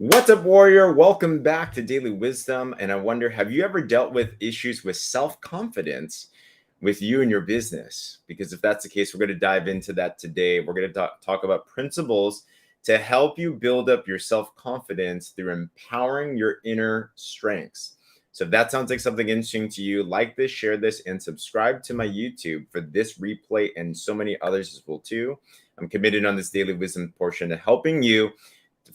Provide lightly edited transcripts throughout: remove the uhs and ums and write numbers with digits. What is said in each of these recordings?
What's up, warrior? Welcome back to Daily Wisdom. And I wonder, have you ever dealt with issues with self confidence with you and your business? Because if that's the case, we're going to dive into that today. We're going to talk about principles to help you build up your self confidence through empowering your inner strengths. So if that sounds like something interesting to you, like this, share this, and subscribe to my YouTube for this replay and so many others as well too. I'm committed on this daily wisdom portion to helping you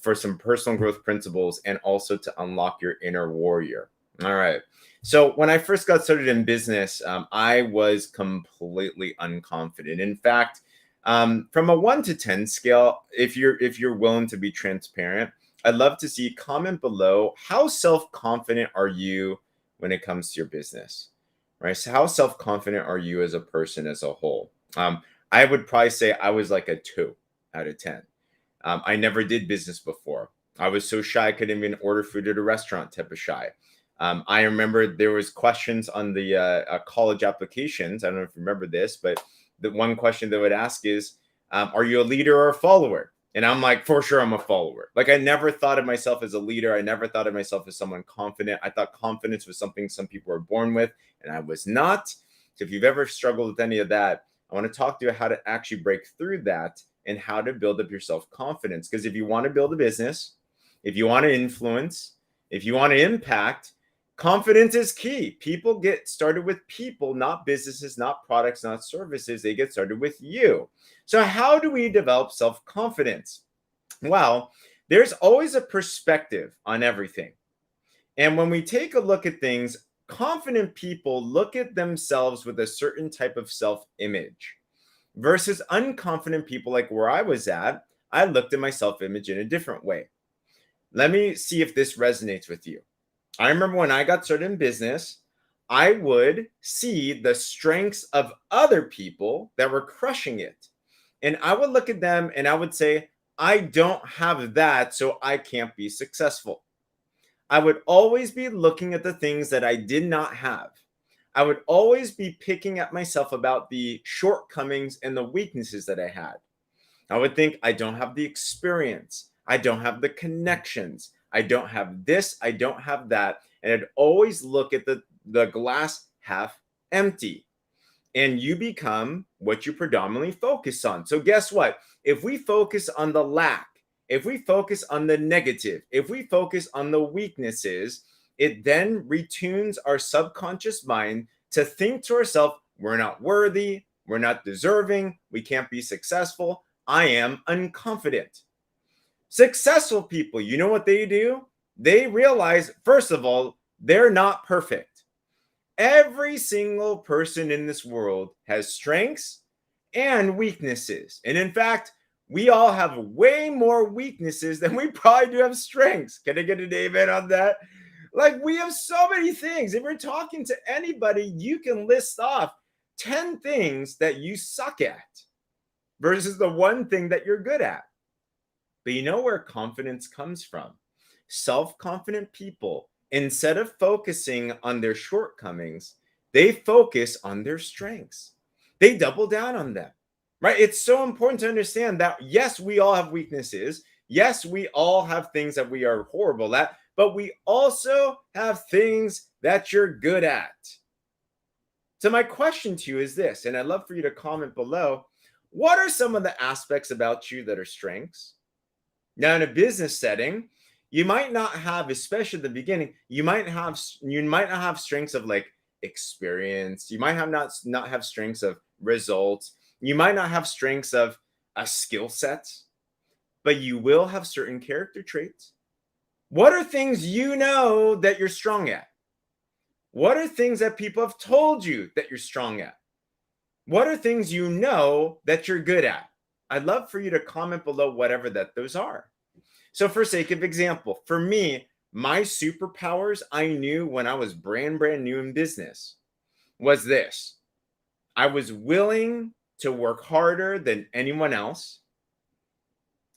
for some personal growth principles and also to unlock your inner warrior. All right. So when I first got started in business, I was completely unconfident. In fact, from a 1 to 10 scale, if you're willing to be transparent, I'd love to see comment below. How self-confident are you when it comes to your business? Right. So how self-confident are you as a person as a whole? I would probably say I was like a 2 out of 10. I never did business before. I was so shy I couldn't even order food at a restaurant. Type of shy. I remember there was questions on the college applications. I don't know if you remember this, but the one question they would ask is, "Are you a leader or a follower?" And I'm like, for sure, I'm a follower. Like I never thought of myself as a leader. I never thought of myself as someone confident. I thought confidence was something some people were born with, and I was not. So if you've ever struggled with any of that, I want to talk to you how to actually break through that and how to build up your self-confidence. Because if you want to build a business, if you want to influence, if you want to impact, confidence is key. People get started with people, not businesses, not products, not services. They get started with you. So how do we develop self-confidence? Well, there's always a perspective on everything. And when we take a look at things, confident people look at themselves with a certain type of self-image versus unconfident people like where I was at. I looked at my self-image in a different way. Let me see if this resonates with you. I remember when I got started in business, I would see the strengths of other people that were crushing it. And I would look at them and I would say, I don't have that, so I can't be successful. I would always be looking at the things that I did not have. I would always be picking at myself about the shortcomings and the weaknesses that I had. I would think I don't have the experience. I don't have the connections. I don't have this. I don't have that. And I'd always look at the glass half empty. And you become what you predominantly focus on. So, guess what? If we focus on the lack, if we focus on the negative, if we focus on the weaknesses, it then retunes our subconscious mind to think to ourselves, we're not worthy, we're not deserving, we can't be successful, I am unconfident. Successful people, you know what they do? They realize, first of all, they're not perfect. Every single person in this world has strengths and weaknesses. And in fact, we all have way more weaknesses than we probably do have strengths. Can I get an amen on that? Like we have so many things. If we're talking to anybody, you can list off 10 things that you suck at versus the one thing that you're good at. But you know where confidence comes from? Self-confident people, instead of focusing on their shortcomings, they focus on their strengths. They double down on them, right? It's so important to understand that, yes, we all have weaknesses. Yes, we all have things that we are horrible at, but we also have things that you're good at. So, my question to you is this, and I'd love for you to comment below. What are some of the aspects about you that are strengths? Now, in a business setting, you might not have, especially at the beginning, you might not have strengths of like experience. You might have not have strengths of results. You might not have strengths of a skill set, but you will have certain character traits. What are things you know that you're strong at? What are things that people have told you that you're strong at? What are things you know that you're good at? I'd love for you to comment below whatever that those are. So for sake of example, for me, my superpowers I knew when I was brand new in business was this. I was willing to work harder than anyone else.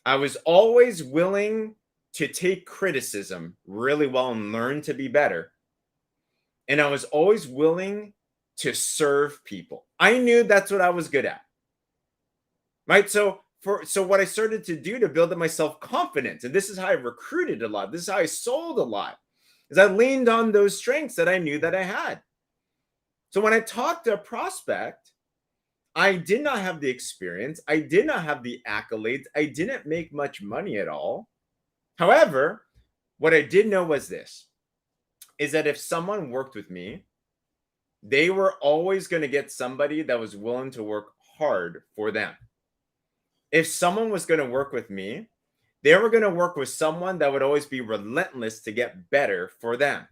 I was always willing to take criticism really well and learn to be better. And I was always willing to serve people. I knew that's what I was good at. Right? So So what I started to do to build up my self-confidence, and this is how I recruited a lot, this is how I sold a lot, is I leaned on those strengths that I knew that I had. So when I talked to a prospect, I did not have the experience, I did not have the accolades, I didn't make much money at all. However, what I did know was this, is that if someone worked with me, they were always going to get somebody that was willing to work hard for them. If someone was going to work with me, they were going to work with someone that would always be relentless to get better for them.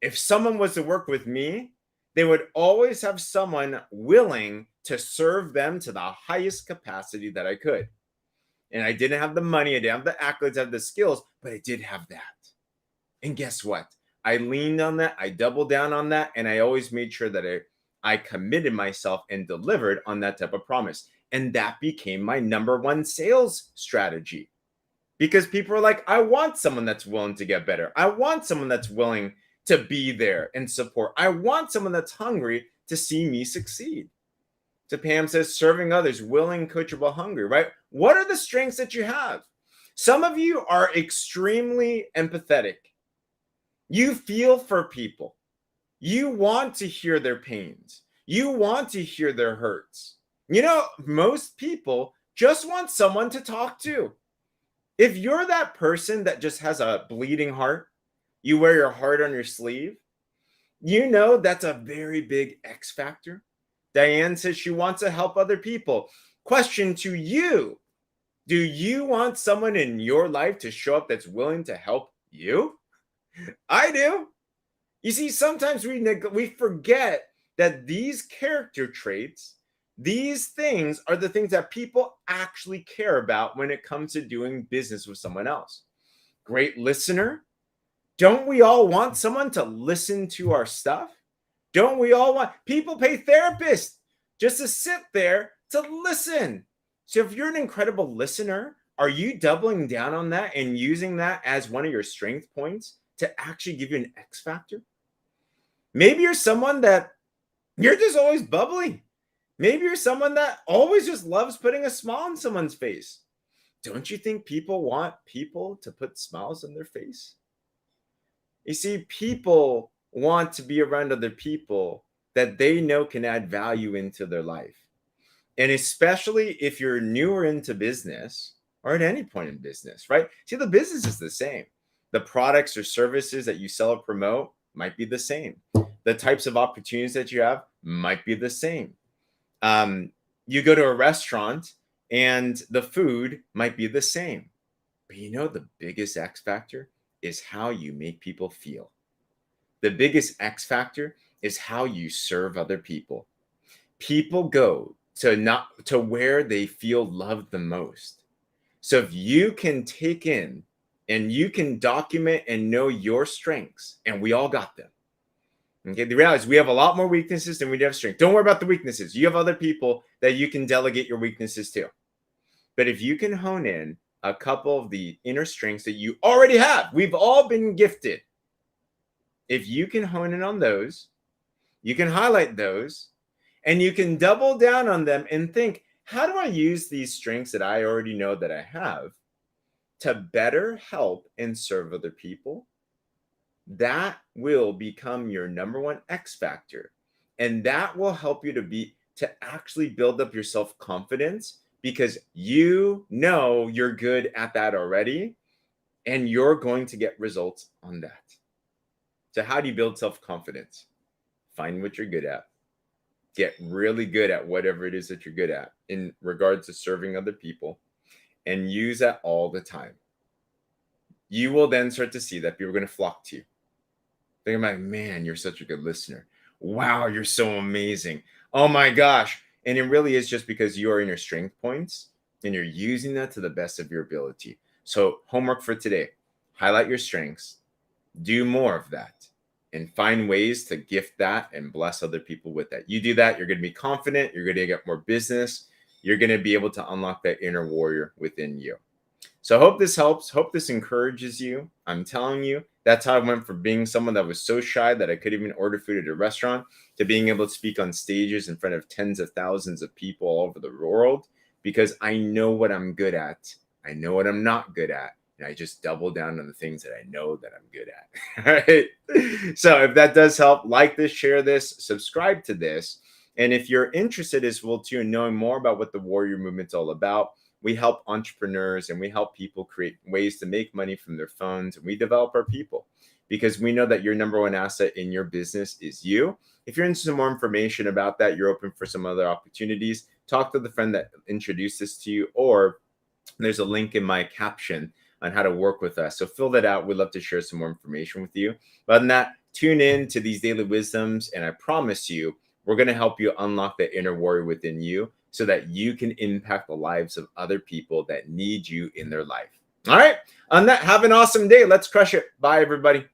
If someone was to work with me, they would always have someone willing to serve them to the highest capacity that I could. And I didn't have the money, I didn't have the accolades, I had the skills, but I did have that. And guess what? I leaned on that, I doubled down on that, and I always made sure that I committed myself and delivered on that type of promise. And that became my number one sales strategy. Because people are like, I want someone that's willing to get better. I want someone that's willing to be there and support. I want someone that's hungry to see me succeed. So Pam says, serving others, willing, coachable, hungry, right? What are the strengths that you have? Some of you are extremely empathetic. You feel for people. You want to hear their pains. You want to hear their hurts. You know, most people just want someone to talk to. If you're that person that just has a bleeding heart, you wear your heart on your sleeve, you know that's a very big X factor. Diane says she wants to help other people. Question to you, do you want someone in your life to show up that's willing to help you? I do. You see, sometimes we forget that these character traits, these things are the things that people actually care about when it comes to doing business with someone else. Great listener. Don't we all want someone to listen to our stuff? Don't we all want people pay therapists just to sit there to listen? So if you're an incredible listener, are you doubling down on that and using that as one of your strength points to actually give you an X factor? Maybe you're someone that you're just always bubbly. Maybe you're someone that always just loves putting a smile on someone's face. Don't you think people want people to put smiles on their face? You see, people want to be around other people that they know can add value into their life. And especially if you're newer into business or at any point in business, right? See, the business is the same. The products or services that you sell or promote might be the same. The types of opportunities that you have might be the same. You go to a restaurant and the food might be the same. But you know, the biggest X factor is how you make people feel. The biggest X factor is how you serve other people. People go to where they feel loved the most. So if you can take in and you can document and know your strengths, and we all got them. Okay, the reality is we have a lot more weaknesses than we do have strength. Don't worry about the weaknesses. You have other people that you can delegate your weaknesses to. But if you can hone in a couple of the inner strengths that you already have, we've all been gifted. If you can hone in on those, you can highlight those, and you can double down on them and think, how do I use these strengths that I already know that I have to better help and serve other people? That will become your number one X factor. And that will help you to actually build up your self-confidence, because you know you're good at that already and you're going to get results on that. So how do you build self-confidence? Find what you're good at. Get really good at whatever it is that you're good at in regards to serving other people, and use that all the time. You will then start to see that people are going to flock to you. They're like, man, you're such a good listener. Wow, you're so amazing. Oh my gosh. And it really is just because you are in your strength points and you're using that to the best of your ability. So homework for today, highlight your strengths, do more of that, and find ways to gift that and bless other people with that. You do that, you're going to be confident, you're going to get more business, you're going to be able to unlock that inner warrior within you. So I hope this helps. Hope this encourages you. I'm telling you, that's how I went from being someone that was so shy that I couldn't even order food at a restaurant to being able to speak on stages in front of tens of thousands of people all over the world, because I know what I'm good at. I know what I'm not good at. And I just double down on the things that I know that I'm good at. All right. So if that does help, like this, share this, subscribe to this. And if you're interested as well too in knowing more about what the Warrior Movement's all about, we help entrepreneurs and we help people create ways to make money from their phones, and we develop our people because we know that your number one asset in your business is you. If you're interested in more information about that, you're open for some other opportunities, talk to the friend that introduced this to you, or there's a link in my caption on how to work with us. So fill that out. We'd love to share some more information with you. But other than that, tune in to these daily wisdoms, and I promise you, we're going to help you unlock the inner warrior within you so that you can impact the lives of other people that need you in their life. All right. On that, have an awesome day. Let's crush it. Bye, everybody.